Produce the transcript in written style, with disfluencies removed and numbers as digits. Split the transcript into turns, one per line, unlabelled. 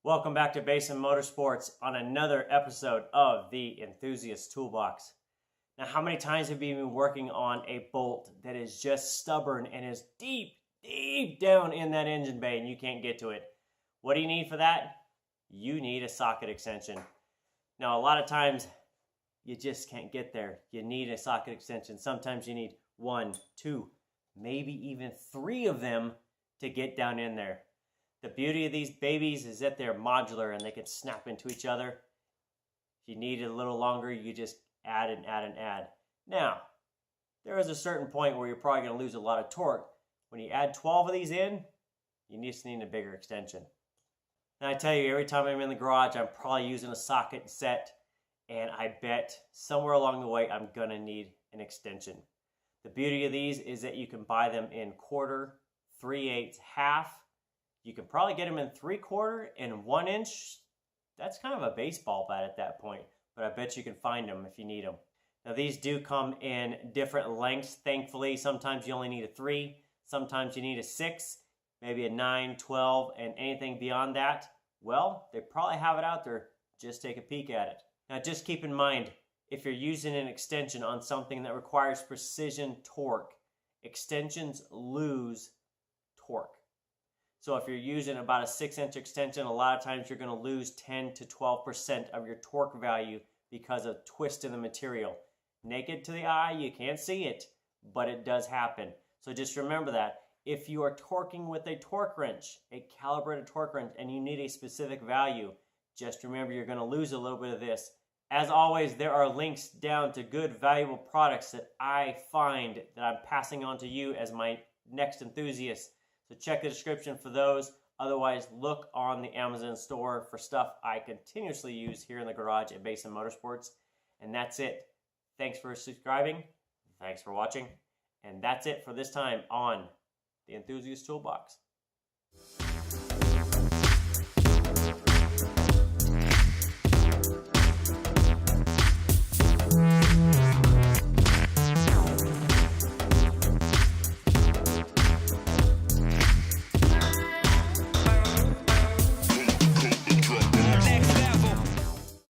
Welcome back to Basin Motorsports on another episode of the Enthusiast Toolbox. Now, how many times have you been working on a bolt that is just stubborn and is deep down in that engine bay and you can't get to it? What do you need for that? You need a socket extension. Now, a lot of times you just can't get there. You need a socket extension. Sometimes you need 1, 2, maybe even 3 of them to get down in there. The beauty of these babies is that they're modular and they can snap into each other. If you need it a little longer, you just add and add and add. Now, there is a certain point where you're probably going to lose a lot of torque. When you add 12 of these in, you just need a bigger extension. And I tell you, every time I'm in the garage, I'm probably using a socket set, and I bet somewhere along the way I'm going to need an extension. The beauty of these is that you can buy them in 1/4, 3/8, half. You can probably get them in 3/4 and 1 inch. That's kind of a baseball bat at that point, but I bet you can find them if you need them. Now, these do come in different lengths, thankfully. Sometimes you only need a 3, sometimes you need a 6, maybe a 9, 12, and anything beyond that, well, they probably have it out there. Just take a peek at it. Now, just keep in mind, if you're using an extension on something that requires precision torque, extensions lose torque. So if you're using about a 6-inch extension, a lot of times you're going to lose 10 to 12% of your torque value because of twist in the material. Naked to the eye, you can't see it, but it does happen. So just remember that. If you are torquing with a torque wrench, a calibrated torque wrench, and you need a specific value, just remember you're going to lose a little bit of this. As always, there are links down to good, valuable products that I find that I'm passing on to you as my next enthusiast. So check the description for those. Otherwise, look on the Amazon store for stuff I continuously use here in the garage at Basin Motorsports. And that's it. Thanks for subscribing. Thanks for watching. And that's it for this time on the Enthusiast Toolbox.